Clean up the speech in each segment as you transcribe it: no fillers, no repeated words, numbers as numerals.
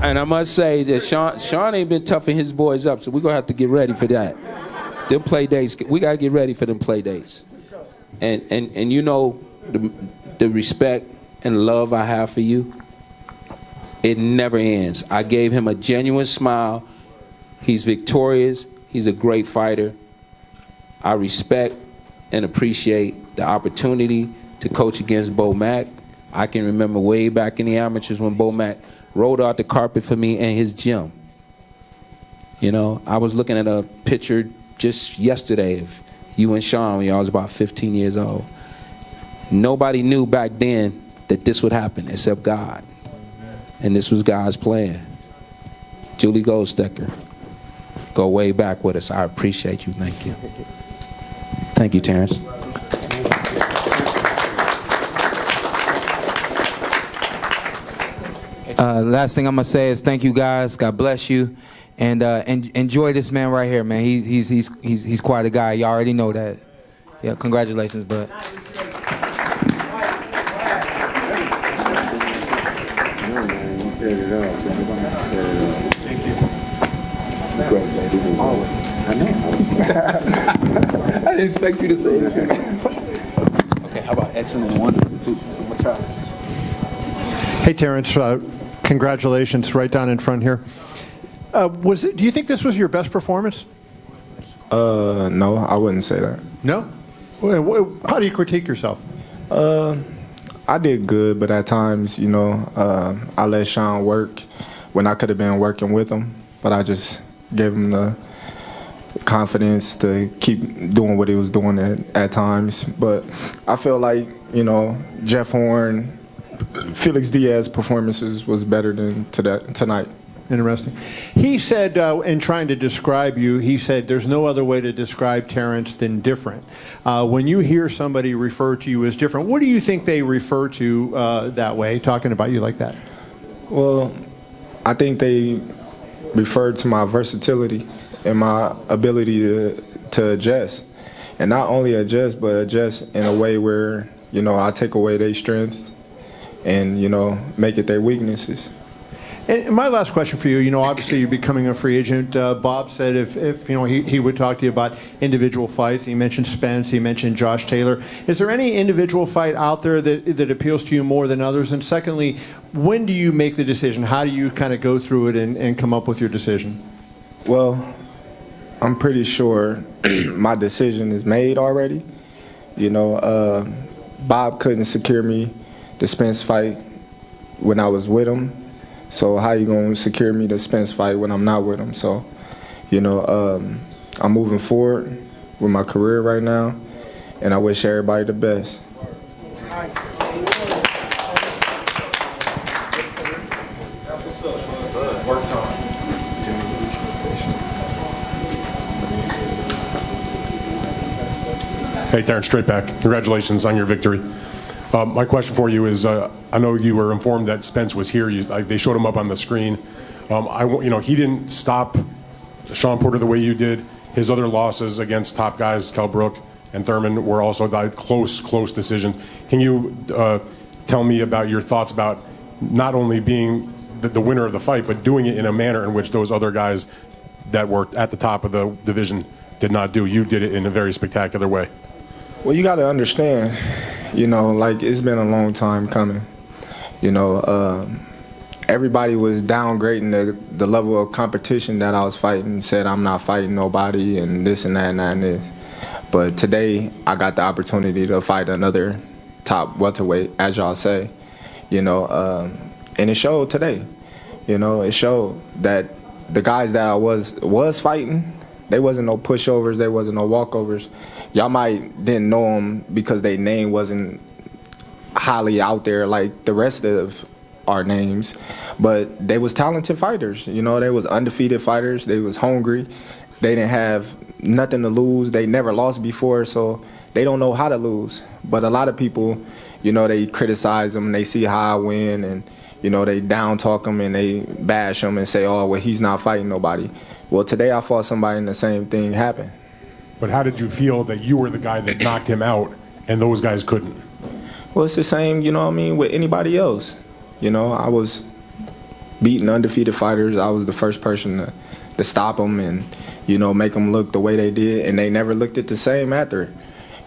And I must say that Shawn ain't been toughing his boys up, so we're going to have to get ready for that. Them play dates, we got to get ready for them play dates. And you know, the respect and love I have for you, it never ends. I gave him a genuine smile. He's victorious. He's a great fighter. I respect and appreciate the opportunity to coach against Bo Mack. I can remember way back in the amateurs when Bo Mack rolled out the carpet for me in his gym. You know, I was looking at a picture just yesterday of you and Shawn when y'all was about 15 years old. Nobody knew back then that this would happen except God. And this was God's plan. Julie Goldstecker, go way back with us. I appreciate you. Thank you. Thank you, Terence. Last thing I'm gonna say is thank you guys. God bless you, and enjoy this man right here, man. He's quite a guy. You already know that. Yeah, congratulations, bud. I didn't expect you to say that. Okay, how about excellent and wonderful too? I'm gonna try. Hey, Terence. Congratulations, right down in front here. Do you think this was your best performance? No, I wouldn't say that. No? How do you critique yourself? I did good, but at times, you know, I let Shawn work when I could have been working with him, but I just gave him the confidence to keep doing what he was doing at times. But I feel like, you know, Jeff Horn, Felix Diaz's performances was better than tonight. Interesting. He said, in trying to describe you, he said there's no other way to describe Terence than different. When you hear somebody refer to you as different, what do you think they refer to that way, talking about you like that? Well, I think they referred to my versatility and my ability to adjust. And not only adjust, but adjust in a way where, you know, I take away their strengths and, you know, make it their weaknesses. And my last question for you, you know, obviously you're becoming a free agent. Bob said if you know, he would talk to you about individual fights. He mentioned Spence, he mentioned Josh Taylor. Is there any individual fight out there that appeals to you more than others? And secondly, when do you make the decision? How do you kind of go through it and come up with your decision? Well, I'm pretty sure my decision is made already. You know, Bob couldn't secure me the Spence fight when I was with him. So how you gonna secure me the Spence fight when I'm not with him? So, you know, I'm moving forward with my career right now, and I wish everybody the best. Hey, Terence, straight back. Congratulations on your victory. My question for you is, I know you were informed that Spence was here. They showed him up on the screen. You know, he didn't stop Shawn Porter the way you did. His other losses against top guys, Kell Brook and Thurman, were also close decisions. Can you tell me about your thoughts about not only being the winner of the fight, but doing it in a manner in which those other guys that were at the top of the division did not do? You did it in a very spectacular way. Well, you got to understand, you know, like, it's been a long time coming. You know, everybody was downgrading the level of competition that I was fighting, said I'm not fighting nobody and this and that and that and this. But today, I got the opportunity to fight another top welterweight, as y'all say, you know, and it showed today. You know, it showed that the guys that I was fighting, they wasn't no pushovers, they wasn't no walkovers. Y'all might didn't know them because their name wasn't highly out there like the rest of our names, but they was talented fighters. You know, they was undefeated fighters. They was hungry. They didn't have nothing to lose. They never lost before, so they don't know how to lose. But a lot of people, you know, they criticize them. They see how I win, and you know, they down talk them and they bash them and say, "Oh, well, he's not fighting nobody." Well, today I fought somebody and the same thing happened. But how did you feel that you were the guy that knocked him out and those guys couldn't? Well, it's the same, you know what I mean, with anybody else. You know, I was beating undefeated fighters. I was the first person to stop them and, you know, make them look the way they did, and they never looked it the same after,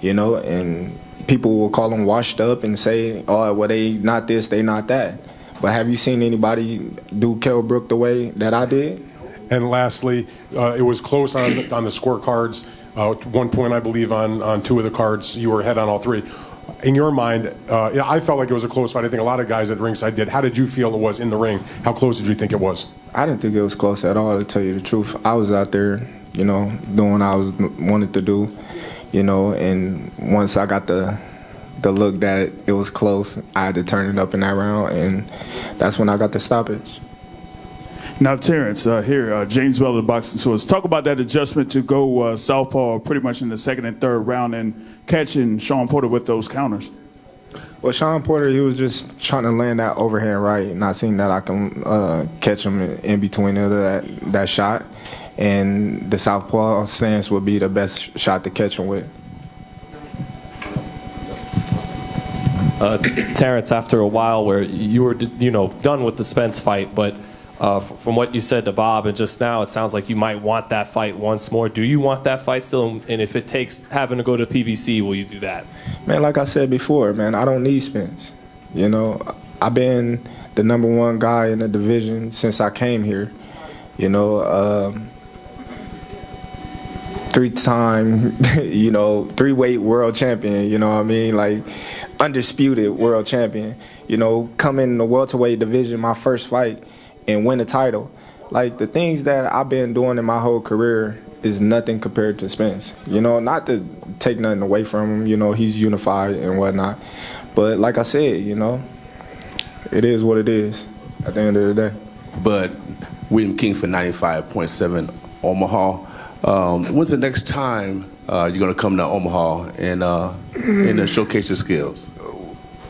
you know, and people will call them washed up and say, oh, well, they not this, they not that. But have you seen anybody do Kell Brook the way that I did? And lastly, it was close on the scorecards. At one point, I believe, on 2 of the cards, you were ahead on all 3. In your mind, I felt like it was a close fight. I think a lot of guys at ringside did. How did you feel it was in the ring? How close did you think it was? I didn't think it was close at all, to tell you the truth. I was out there, you know, doing what I wanted to do, you know, and once I got the look that it was close, I had to turn it up in that round, and that's when I got the stoppage. Now, Terence, James Weller, Boxing Source. Talk about that adjustment to go southpaw pretty much in the second and third round and catching Shawn Porter with those counters. Well, Shawn Porter, he was just trying to land that overhand right, and I seen that I can catch him in between that shot, and the southpaw stance would be the best shot to catch him with. Terence, after a while where you were, you know, done with the Spence fight, but from what you said to Bob and just now, it sounds like you might want that fight once more. Do you want that fight still? And if it takes having to go to PBC, will you do that? Man, like I said before, man, I don't need Spence. You know, I've been the #1 guy in the division since I came here. You know, 3-time, you know, 3-weight world champion, you know what I mean? Like, undisputed world champion. You know, come in the welterweight division, my first fight, and win a title. Like, the things that I've been doing in my whole career is nothing compared to Spence. You know, not to take nothing away from him, you know, he's unified and whatnot. But like I said, you know, it is what it is at the end of the day. But William King for 95.7 Omaha. When's the next time you're going to come to Omaha and showcase your skills?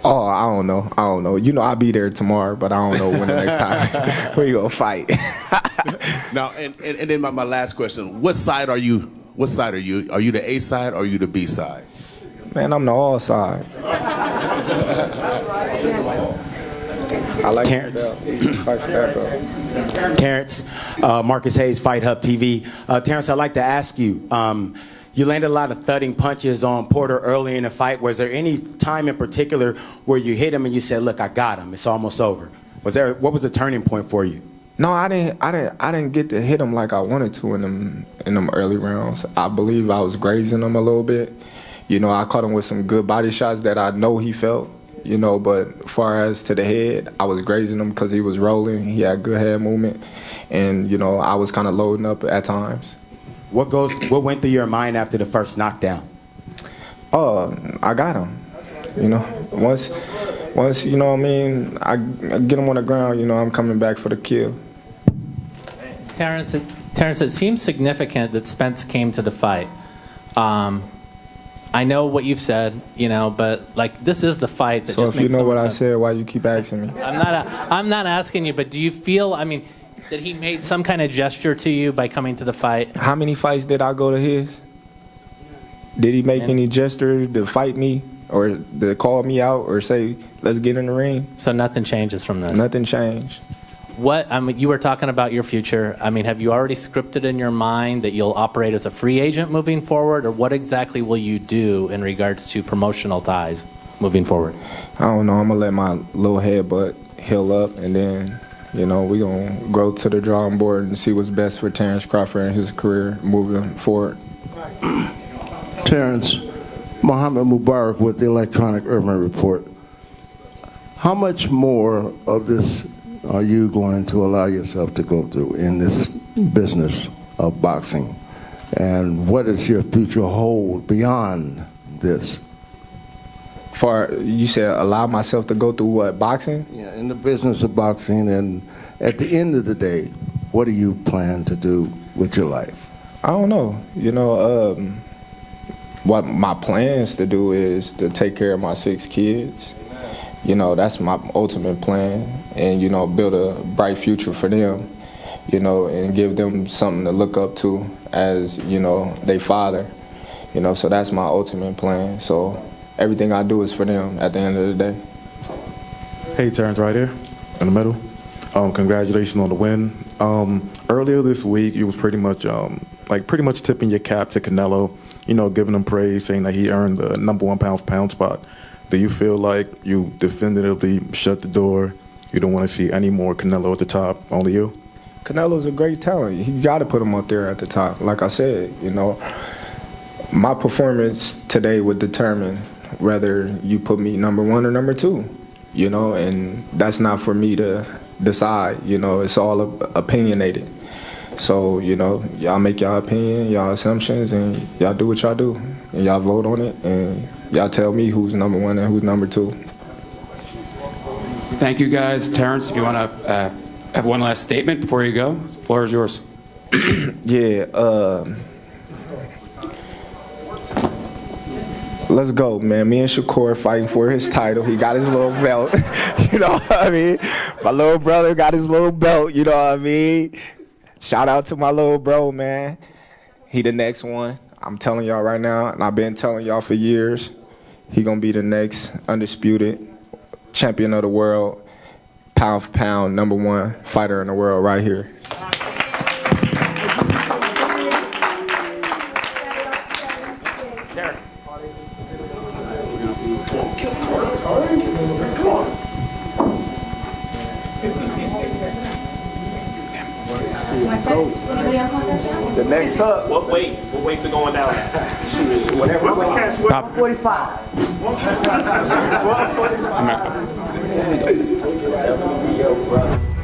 Oh, I don't know. You know, I'll be there tomorrow, but I don't know when the next time we gonna fight. Now, and then my last question: what side are you? What side are you? Are you the A side or are you the B side? Man, I'm the all side. I like Terence. Fight for that, bro. Terence, Marcus Hayes, Fight Hub TV. Terence, I'd like to ask you. You landed a lot of thudding punches on Porter early in the fight. Was there any time in particular where you hit him and you said, "Look, I got him. It's almost over"? What was the turning point for you? No, I didn't get to hit him like I wanted to in them early rounds. I believe I was grazing him a little bit. You know, I caught him with some good body shots that I know he felt. You know, but as far as to the head, I was grazing him because he was rolling. He had good head movement, and you know, I was kind of loading up at times. What went through your mind after the first knockdown? Oh, I got him. You know, once you know what I mean, I get him on the ground, you know, I'm coming back for the kill. Terence, it seems significant that Spence came to the fight. I know what you've said, you know, but like this is the fight that so just makes so much sense. So if you know what sense. I said, why you keep asking me? I'm not asking you, but do you feel? I mean, that he made some kind of gesture to you by coming to the fight? How many fights did I go to his? Did he make any gesture to fight me or to call me out or say, let's get in the ring? So nothing changes from this? Nothing changed. You were talking about your future. I mean, have you already scripted in your mind that you'll operate as a free agent moving forward, or what exactly will you do in regards to promotional ties moving forward? I don't know. I'm going to let my little headbutt heal up, and then, you know, we're going to go to the drawing board and see what's best for Terence Crawford and his career moving forward. Terence, Mohammed Mubarak with the Electronic Urban Report. How much more of this are you going to allow yourself to go through in this business of boxing? And what does your future hold beyond this? You said allow myself to go through what, boxing? Yeah, in the business of boxing, and at the end of the day, what do you plan to do with your life? I don't know. You know, what my plans to do is to take care of my 6 kids. You know, that's my ultimate plan, and, you know, build a bright future for them, you know, and give them something to look up to as, you know, their father. You know, so that's my ultimate plan. So everything I do is for them at the end of the day. Hey, Terence, right here in the middle. Congratulations on the win. Earlier this week, you was pretty much tipping your cap to Canelo. You know, giving him praise, saying that he earned the #1 pound-for-pound spot. Do you feel like you definitively shut the door? You don't want to see any more Canelo at the top, only you? Canelo's a great talent. You got to put him up there at the top. Like I said, you know, my performance today would determine whether you put me #1 or #2, you know, and that's not for me to decide, you know, it's all opinionated. So, you know, y'all make y'all opinion, y'all assumptions, and y'all do what y'all do. And y'all vote on it, and y'all tell me who's #1 and who's #2. Thank you, guys. Terence, if you want to have one last statement before you go, the floor is yours. Let's go, man. Me and Shakur fighting for his title. He got his little belt. You know what I mean? My little brother got his little belt. You know what I mean? Shout out to my little bro, man. He the next one. I'm telling y'all right now, and I've been telling y'all for years, he gonna be the next undisputed champion of the world, pound for pound, #1 fighter in the world right here. The next up. What weights are going down? What's the cash? 145.